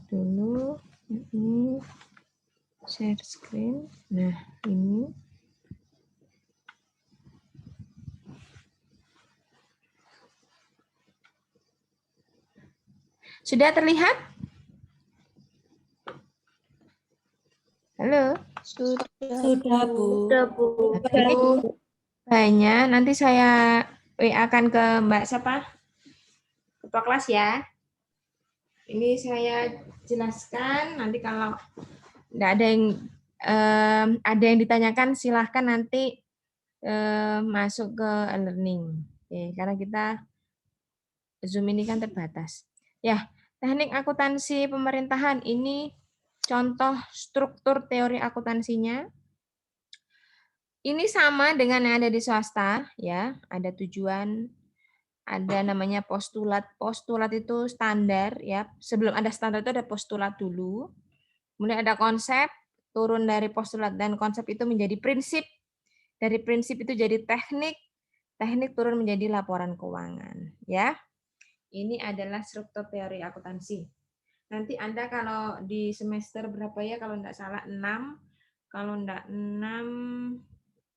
dulu. Ini share screen. Nah, ini. Sudah terlihat? Halo? Sudah, Bu. Ini banyak. Nanti saya WA-kan ke Mbak siapa? Ketua kelas ya. Ini saya jelaskan. Nanti kalau nggak ada yang ditanyakan, silahkan nanti masuk ke e-learning. Oke, karena kita Zoom ini kan terbatas. Ya, teknik akuntansi pemerintahan ini contoh struktur teori akuntansinya. Ini sama dengan yang ada di swasta, ya. Ada tujuan, ada namanya postulat. Postulat itu standar, ya. Sebelum ada standar itu ada postulat dulu. Kemudian ada konsep, turun dari postulat dan konsep itu menjadi prinsip. Dari prinsip itu jadi teknik, teknik turun menjadi laporan keuangan, ya. Ini adalah struktur teori akuntansi. Nanti Anda kalau di semester berapa ya, kalau enggak salah 6, kalau enggak 6,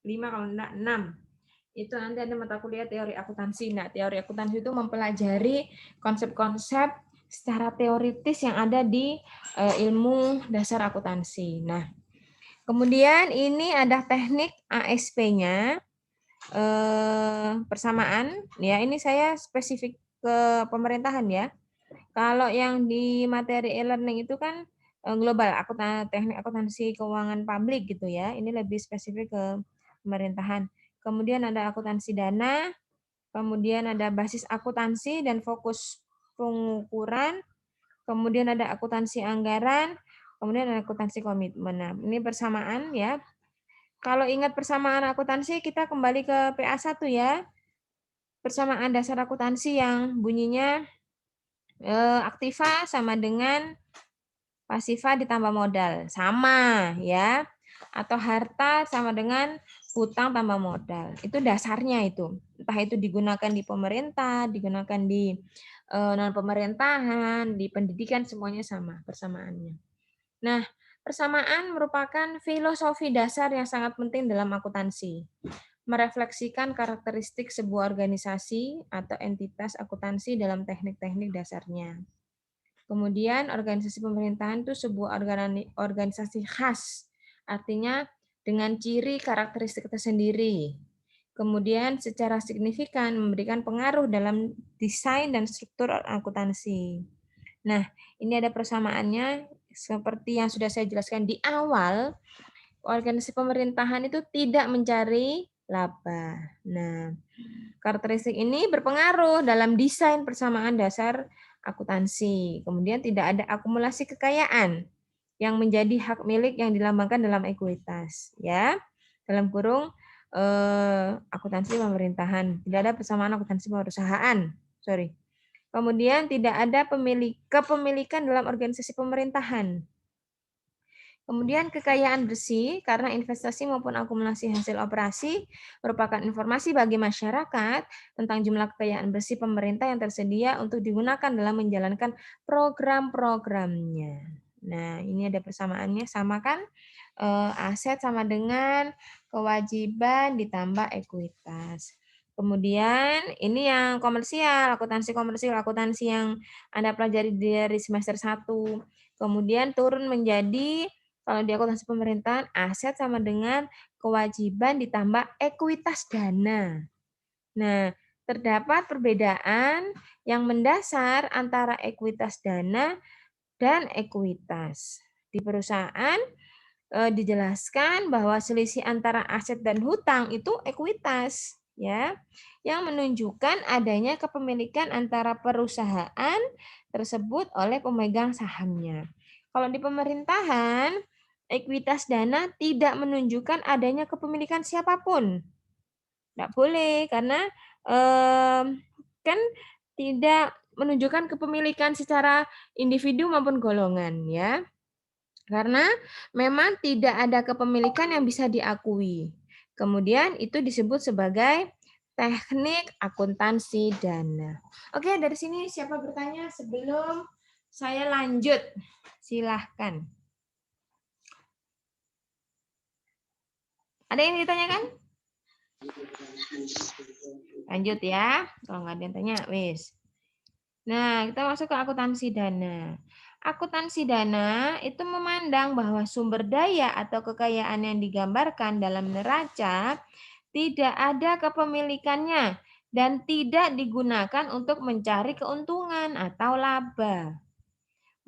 5, kalau enggak 6. Itu nanti ada mata kuliah teori akuntansi. Nah, teori akuntansi itu mempelajari konsep-konsep secara teoritis yang ada di ilmu dasar akuntansi. Nah, kemudian ini ada teknik ASP-nya, persamaan. Ya, ini saya spesifik ke pemerintahan ya. Kalau yang di materi e-learning itu kan global, teknik akuntansi keuangan publik gitu ya. Ini lebih spesifik ke pemerintahan. Kemudian ada akuntansi dana, kemudian ada basis akuntansi dan fokus pengukuran, kemudian ada akuntansi anggaran, kemudian ada akuntansi komitmen. Nah, ini persamaan ya. Kalau ingat persamaan akuntansi, kita kembali ke PA1 ya. Persamaan dasar akuntansi yang bunyinya aktiva sama dengan pasiva ditambah modal. Sama ya. Atau harta sama dengan hutang tambah modal. Itu dasarnya itu. Entah itu digunakan di pemerintah, digunakan di non-pemerintahan, di pendidikan, semuanya sama persamaannya. Nah, persamaan merupakan filosofi dasar yang sangat penting dalam akuntansi. Merefleksikan karakteristik sebuah organisasi atau entitas akuntansi dalam teknik-teknik dasarnya. Kemudian organisasi pemerintahan itu sebuah organisasi khas, artinya dengan ciri karakteristik tersendiri. Kemudian secara signifikan memberikan pengaruh dalam desain dan struktur akuntansi. Nah, ini ada persamaannya seperti yang sudah saya jelaskan di awal, organisasi pemerintahan itu tidak mencari laba. Nah, karakteristik ini berpengaruh dalam desain persamaan dasar akuntansi. Kemudian tidak ada akumulasi kekayaan yang menjadi hak milik yang dilambangkan dalam ekuitas, ya. Dalam kurung akuntansi pemerintahan. Tidak ada persamaan akuntansi perusahaan. Sorry. Kemudian tidak ada kepemilikan dalam organisasi pemerintahan. Kemudian kekayaan bersih karena investasi maupun akumulasi hasil operasi merupakan informasi bagi masyarakat tentang jumlah kekayaan bersih pemerintah yang tersedia untuk digunakan dalam menjalankan program-programnya. Nah, ini ada persamaannya, sama kan? Aset sama dengan kewajiban ditambah ekuitas. Kemudian ini yang komersial, akuntansi yang Anda pelajari dari semester 1. Kemudian turun menjadi, kalau di akuntansi pemerintahan, aset sama dengan kewajiban ditambah ekuitas dana. Nah, terdapat perbedaan yang mendasar antara ekuitas dana dan ekuitas. Di perusahaan dijelaskan bahwa selisih antara aset dan hutang itu ekuitas, ya, yang menunjukkan adanya kepemilikan antara perusahaan tersebut oleh pemegang sahamnya. Kalau di pemerintahan, ekuitas dana tidak menunjukkan adanya kepemilikan siapapun. Tidak boleh, karena kan tidak menunjukkan kepemilikan secara individu maupun golongan, ya. Karena memang tidak ada kepemilikan yang bisa diakui. Kemudian itu disebut sebagai teknik akuntansi dana. Oke, dari sini siapa bertanya sebelum saya lanjut? Silahkan. Ada yang ditanyakan? Lanjut ya. Kalau nggak ada yang tanya, wis. Nah, kita masuk ke akuntansi dana. Akuntansi dana itu memandang bahwa sumber daya atau kekayaan yang digambarkan dalam neraca tidak ada kepemilikannya dan tidak digunakan untuk mencari keuntungan atau laba,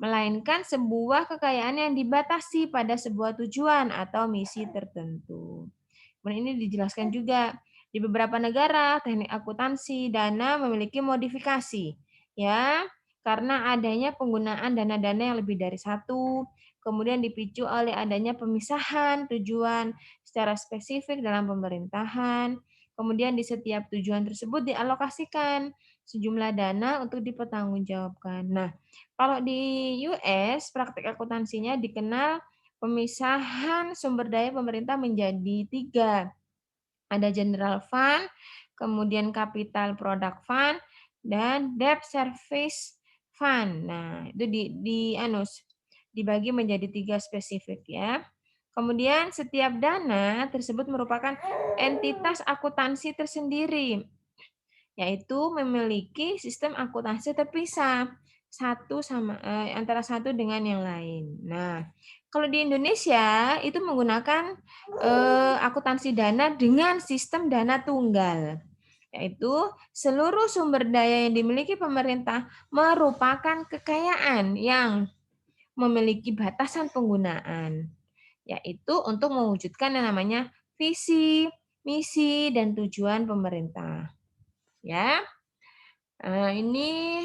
melainkan sebuah kekayaan yang dibatasi pada sebuah tujuan atau misi tertentu. Kemudian ini dijelaskan juga di beberapa negara teknik akuntansi dana memiliki modifikasi, ya, karena adanya penggunaan dana-dana yang lebih dari satu, kemudian dipicu oleh adanya pemisahan tujuan secara spesifik dalam pemerintahan, kemudian di setiap tujuan tersebut dialokasikan sejumlah dana untuk dipertanggungjawabkan. Nah, kalau di US praktik akuntansinya dikenal pemisahan sumber daya pemerintah menjadi 3. Ada General Fund, kemudian Capital Product Fund, dan Debt Service Fund. Nah, itu dibagi menjadi 3 spesifik ya. Kemudian setiap dana tersebut merupakan entitas akuntansi tersendiri, yaitu memiliki sistem akuntansi terpisah antara satu dengan yang lain. Nah, kalau di Indonesia itu menggunakan akuntansi dana dengan sistem dana tunggal, yaitu seluruh sumber daya yang dimiliki pemerintah merupakan kekayaan yang memiliki batasan penggunaan, yaitu untuk mewujudkan yang namanya visi, misi, dan tujuan pemerintah. Ya, ini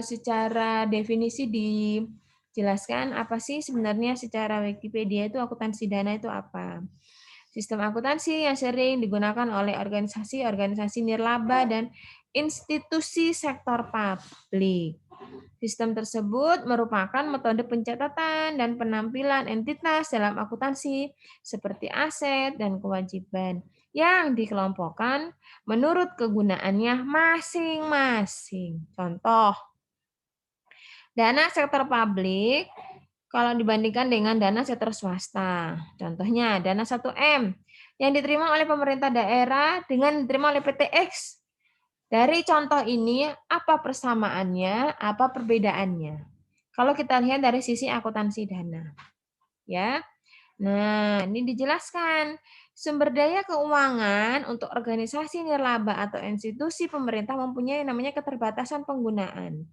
secara definisi dijelaskan apa sih sebenarnya secara Wikipedia itu akuntansi dana itu apa. Sistem akuntansi yang sering digunakan oleh organisasi-organisasi nirlaba dan institusi sektor publik. Sistem tersebut merupakan metode pencatatan dan penampilan entitas dalam akuntansi seperti aset dan kewajiban yang dikelompokkan menurut kegunaannya masing-masing. Contoh, dana sektor publik kalau dibandingkan dengan dana sektor swasta. Contohnya, dana 1M yang diterima oleh pemerintah daerah dengan diterima oleh PTX. Dari contoh ini, apa persamaannya, apa perbedaannya? Kalau kita lihat dari sisi akuntansi dana. Ya. Nah, ini dijelaskan. Sumber daya keuangan untuk organisasi nirlaba atau institusi pemerintah mempunyai namanya keterbatasan penggunaan.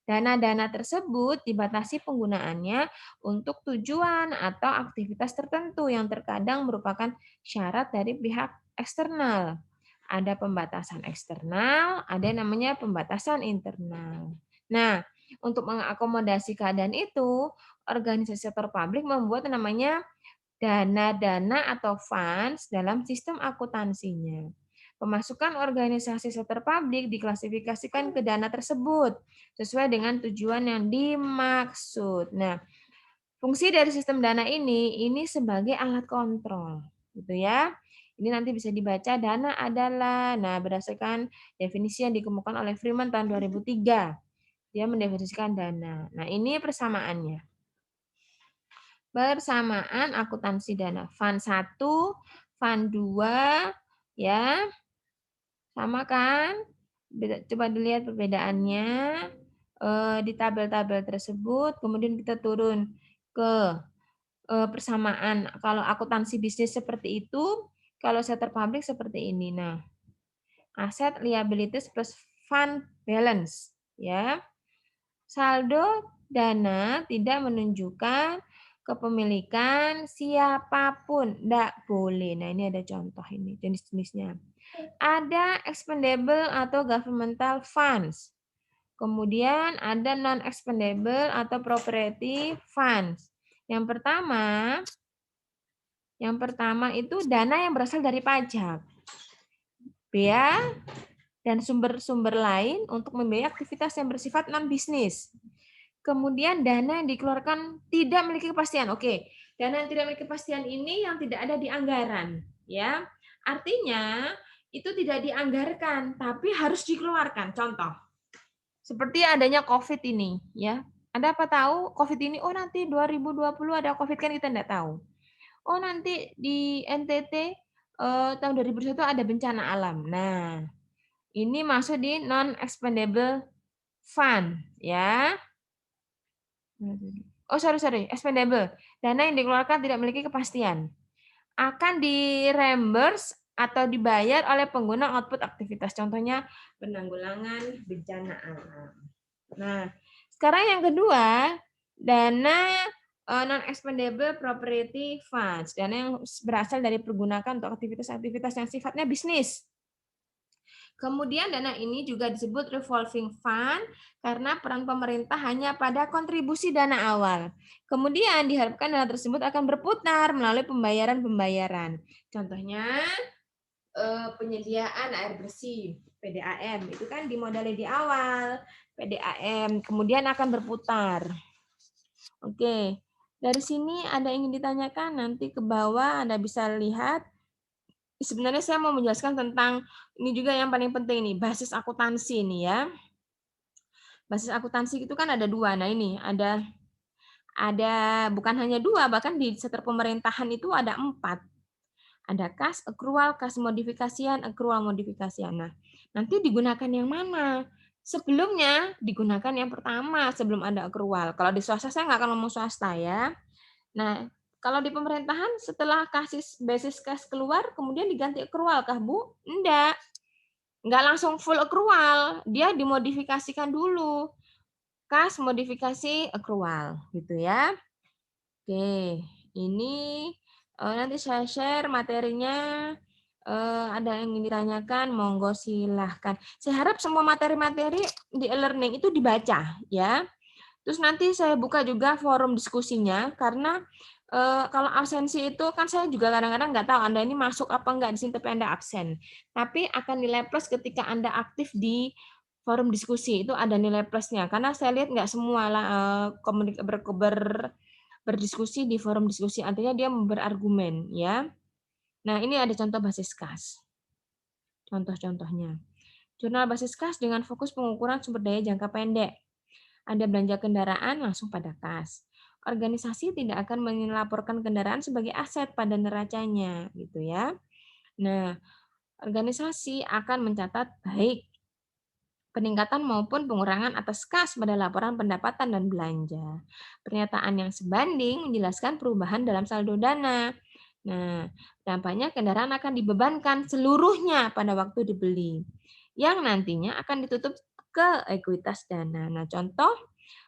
Dana-dana tersebut dibatasi penggunaannya untuk tujuan atau aktivitas tertentu yang terkadang merupakan syarat dari pihak eksternal. Ada pembatasan eksternal, ada yang namanya pembatasan internal. Nah, untuk mengakomodasi keadaan itu, organisasi sektor publik membuat namanya dana-dana atau funds dalam sistem akuntansinya. Pemasukan organisasi sektor publik diklasifikasikan ke dana tersebut sesuai dengan tujuan yang dimaksud. Nah, fungsi dari sistem dana ini sebagai alat kontrol, gitu ya. Ini nanti bisa dibaca dana adalah, nah berdasarkan definisi yang dikemukakan oleh Freeman tahun 2003, dia mendefinisikan dana. Nah ini persamaannya. Persamaan akuntansi dana. Fund 1, Fund 2, ya. Sama kan? Coba dilihat perbedaannya di tabel-tabel tersebut. Kemudian kita turun ke persamaan. Kalau akuntansi bisnis seperti itu, kalau sektor publik seperti ini. Nah, aset liabilities plus fund balance, ya. Saldo dana tidak menunjukkan kepemilikan siapapun, tidak boleh. Nah, ini ada contoh ini jenis-jenisnya. Ada expendable atau governmental funds. Kemudian ada non-expendable atau property funds. Yang pertama itu dana yang berasal dari pajak, bea, dan sumber-sumber lain untuk membiayai aktivitas yang bersifat non-bisnis. Kemudian dana yang dikeluarkan tidak memiliki kepastian. Oke, dana yang tidak memiliki kepastian ini yang tidak ada di anggaran, ya. Artinya itu tidak dianggarkan, tapi harus dikeluarkan. Contoh, seperti adanya COVID ini, ya. Anda apa tahu COVID ini, oh nanti 2020 ada COVID kan kita enggak tahu. Oh nanti di NTT tahun 2021 ada bencana alam. Nah, ini masuk di non-expendable fund ya. Oh sorry, expendable. Dana yang dikeluarkan tidak memiliki kepastian. Akan di-reimburse atau dibayar oleh pengguna output aktivitas. Contohnya penanggulangan bencana alam. Nah, sekarang yang kedua, dana non-expendable property funds. Dana yang berasal dari pergunakan untuk aktivitas-aktivitas yang sifatnya bisnis. Kemudian dana ini juga disebut revolving fund karena peran pemerintah hanya pada kontribusi dana awal. Kemudian diharapkan dana tersebut akan berputar melalui pembayaran-pembayaran. Contohnya penyediaan air bersih, PDAM, itu kan dimodali di awal, PDAM, kemudian akan berputar. Oke, dari sini ada yang ingin ditanyakan, nanti ke bawah Anda bisa lihat. Sebenarnya saya mau menjelaskan tentang ini juga yang paling penting nih, basis akuntansi ini ya. Basis akuntansi itu kan ada dua. Nah ini ada bukan hanya dua, bahkan di sektor pemerintahan itu ada 4. Ada kas, accrual, kas modifikasian, accrual modifikasian. Nah, nanti digunakan yang mana? Sebelumnya digunakan yang pertama sebelum ada accrual. Kalau di swasta saya nggak akan ngomong swasta ya. Nah, kalau di pemerintahan setelah basis kas keluar kemudian diganti accrual kah Bu? Enggak. Enggak langsung full accrual, dia dimodifikasikan dulu. Kas modifikasi accrual gitu ya. Oke, ini nanti saya share materinya. Ada yang ingin ditanyakan, monggo silahkan. Saya harap semua materi-materi di e-learning itu dibaca ya. Terus nanti saya buka juga forum diskusinya karena kalau absensi itu kan saya juga kadang-kadang nggak tahu Anda ini masuk apa enggak di sini tapi Anda absen. Tapi akan nilai plus ketika Anda aktif di forum diskusi itu ada nilai plusnya karena saya lihat nggak semua lah berdiskusi di forum diskusi, artinya dia berargumen ya. Nah, ini ada contoh basis kas. Contoh-contohnya. Jurnal basis kas dengan fokus pengukuran sumber daya jangka pendek. Ada belanja kendaraan langsung pada kas. Organisasi tidak akan melaporkan kendaraan sebagai aset pada neracanya, gitu ya. Nah, organisasi akan mencatat baik peningkatan maupun pengurangan atas kas pada laporan pendapatan dan belanja. Pernyataan yang sebanding menjelaskan perubahan dalam saldo dana. Nah, dampaknya kendaraan akan dibebankan seluruhnya pada waktu dibeli, yang nantinya akan ditutup ke ekuitas dana. Nah, contoh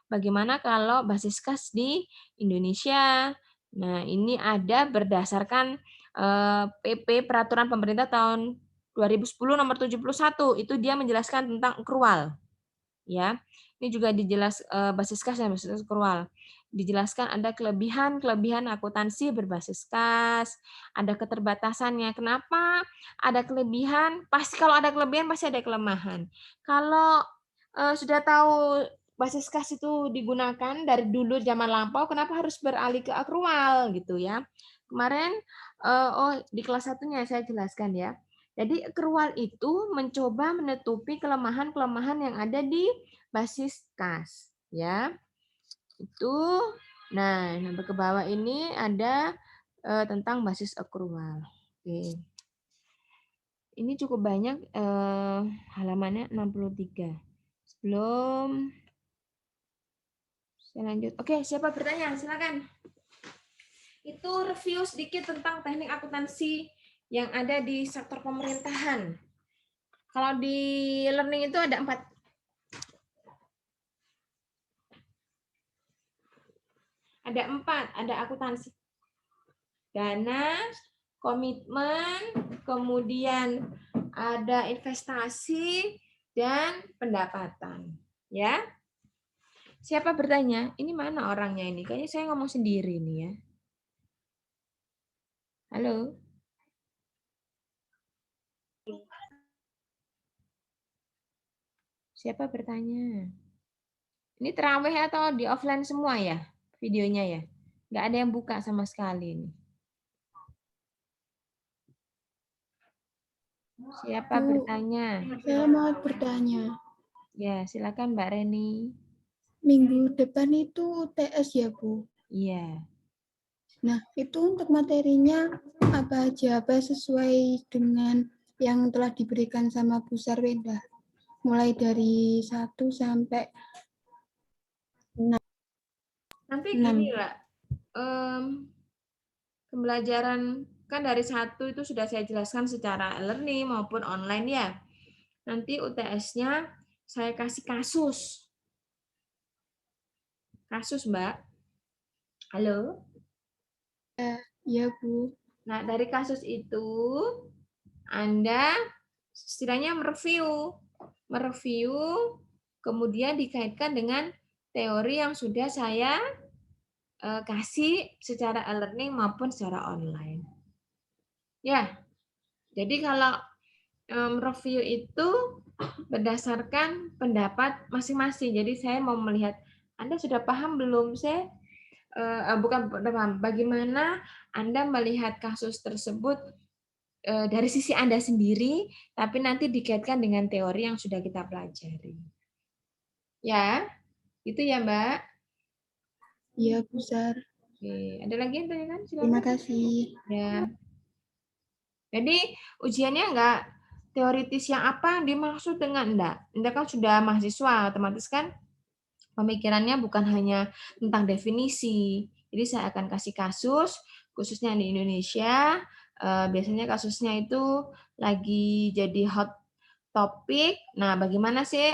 bagaimana kalau basis kas di Indonesia. Nah, ini ada berdasarkan PP Peraturan Pemerintah tahun 2010 nomor 71, itu dia menjelaskan tentang accrual. Ya. Ini juga basis kas dan basis accrual. Dijelaskan ada kelebihan akuntansi berbasis kas, ada keterbatasannya. Kenapa ada kelebihan? Pasti kalau ada kelebihan pasti ada kelemahan. Kalau sudah tahu basis kas itu digunakan dari dulu zaman lampau, kenapa harus beralih ke accrual gitu ya? Kemarin di kelas 1-nya saya jelaskan ya. Jadi accrual itu mencoba menutupi kelemahan-kelemahan yang ada di basis kas ya. Itu nah, sampai ke bawah ini ada tentang basis accrual. Oke. Ini cukup banyak halamannya 63. Sebelum saya lanjut. Oke, siapa bertanya? Silakan. Itu review sedikit tentang teknik akuntansi yang ada di sektor pemerintahan. Kalau di learning itu ada 4. Ada 4, ada akuntansi dana, komitmen, kemudian ada investasi dan pendapatan. Ya. Siapa bertanya? Ini mana orangnya ini? Kayaknya saya ngomong sendiri nih ya. Halo. Siapa bertanya? Ini terawih atau di offline semua ya videonya ya? Nggak ada yang buka sama sekali ini. Siapa bertanya? Saya mau bertanya. Ya, silakan Mbak Reni. minggu depan itu UTS ya, Bu? Iya. Nah, itu untuk materinya apa aja? Apa sesuai dengan yang telah diberikan sama Bu Sarwenda? Mulai dari 1 sampai 6. Nanti gini lah, pembelajaran kan dari 1 itu sudah saya jelaskan secara e-learning maupun online ya. Nanti UTS-nya saya kasih kasus. Kasus, Mbak. Halo? Ya, Bu. Nah, dari kasus itu Anda setidaknya mereview, kemudian dikaitkan dengan teori yang sudah saya kasih secara e-learning maupun secara online. Ya, jadi kalau review itu berdasarkan pendapat masing-masing. Jadi saya mau melihat Anda sudah paham belum? Saya bukan paham. Bagaimana Anda melihat kasus tersebut dari sisi Anda sendiri, tapi nanti dikaitkan dengan teori yang sudah kita pelajari. Ya, itu ya Mbak. Iya, Bu Sar. Oke, ada lagi yang tanyakan? Terima Silakan. kasih. Ya. Jadi ujiannya enggak teoritis yang apa yang dimaksud dengan enggak. Anda kan sudah mahasiswa, otomatis kan pemikirannya bukan hanya tentang definisi. Jadi saya akan kasih kasus, khususnya di Indonesia, biasanya kasusnya itu lagi jadi hot topik. Nah, bagaimana sih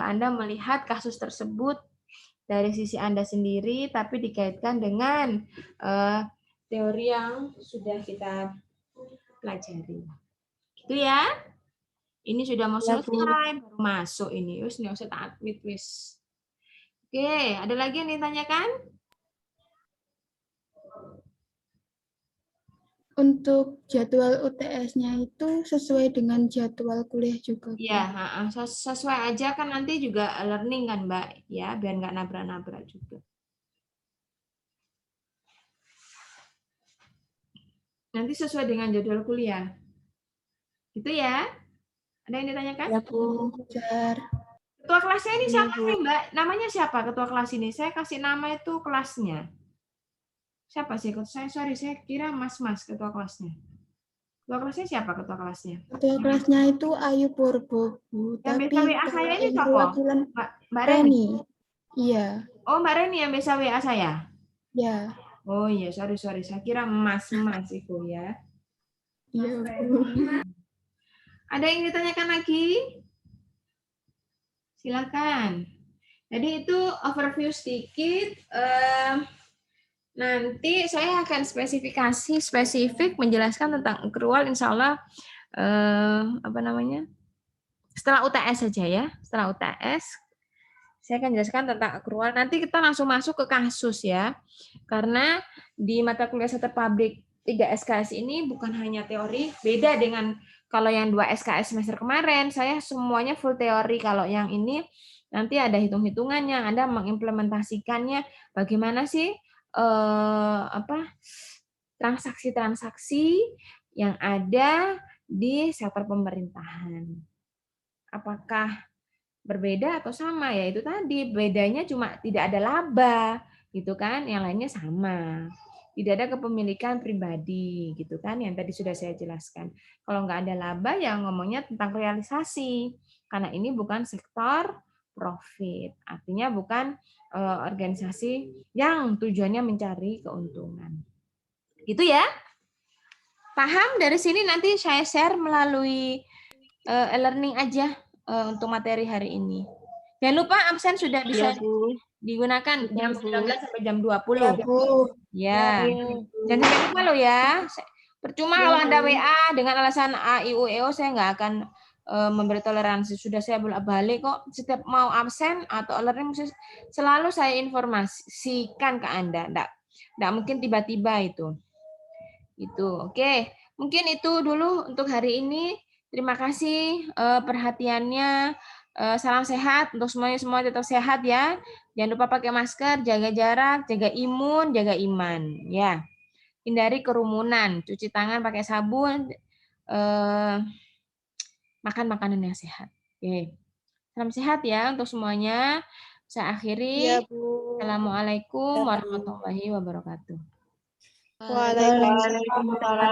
Anda melihat kasus tersebut dari sisi Anda sendiri, tapi dikaitkan dengan teori yang sudah kita pelajari. Itu ya. Ini sudah mau Ya, Bu. selesai, baru masuk ini. Wis nggak usah tak admit wis. Oke, ada lagi yang ditanyakan? Untuk jadwal UTS-nya itu sesuai dengan jadwal kuliah juga, Bu. Ya, sesuai aja kan nanti juga learning kan, Mbak, ya, biar nggak nabrak-nabrak juga. Nanti sesuai dengan jadwal kuliah. Gitu ya. Ada yang ditanyakan? Ya, Bu. Jar. Ketua kelasnya ini Iya, siapa Bu. nih, Mbak? Namanya siapa ketua kelas ini? Saya kasih nama itu kelasnya. Siapa sih? Saya kira Mas ketua kelasnya. Ketua kelasnya siapa ketua kelasnya? Ketua kelasnya itu Ayu Purbo, Bu. Yang biasa Tapi WA saya kalau ini yang siapa? perwakilan Mbak Reni. Reni. Iya. Oh, Mbak Reni yang biasa WA saya. Ya. Oh iya, sorry. Saya kira Mas itu ya. Iya, Bu. Ada yang ditanyakan lagi? Silakan. Jadi itu overview sedikit. Nanti saya akan spesifik menjelaskan tentang accrual, insya Allah setelah UTS saja ya. Setelah UTS saya akan jelaskan tentang accrual. Nanti kita langsung masuk ke kasus ya. Karena di mata kuliah Startup Public 3 SKS ini bukan hanya teori, beda dengan kalau yang 2 SKS semester kemarin, saya semuanya full teori. Kalau yang ini nanti ada hitung-hitungannya, Anda mengimplementasikannya bagaimana sih transaksi-transaksi yang ada di sektor pemerintahan. Apakah berbeda atau sama? Ya itu tadi, bedanya cuma tidak ada laba, gitu kan? Yang lainnya sama. Tidak ada kepemilikan pribadi, gitu kan? Yang tadi sudah saya jelaskan. Kalau nggak ada laba, ya ngomongnya tentang realisasi. Karena ini bukan sektor profit. Artinya bukan organisasi yang tujuannya mencari keuntungan. Gitu ya. Paham? Dari sini nanti saya share melalui e-learning aja untuk materi hari ini. Jangan lupa absen sudah bisa digunakan jam 19 sampai jam 20. Ya, Bu. Ya. Iya. Jangan sampai lupa loh ya. Percuma Ya, kalau Anda Bu. WA dengan alasan A, I, U, E, O, saya nggak akan memberi toleransi. Sudah saya bolak-balik kok. Setiap mau absen atau learning selalu saya informasikan ke Anda. Nggak mungkin tiba-tiba itu. Itu. Oke. Mungkin itu dulu untuk hari ini. Terima kasih perhatiannya. Salam sehat untuk semuanya, semua tetap sehat ya. Jangan lupa pakai masker, jaga jarak, jaga imun, jaga iman ya. Hindari kerumunan, cuci tangan pakai sabun, makan makanan yang sehat. Oke. Salam sehat ya untuk semuanya. Saya akhiri. Iya, Bu. Assalamualaikum Ya, Bu. warahmatullahi wabarakatuh. Waalaikumsalam.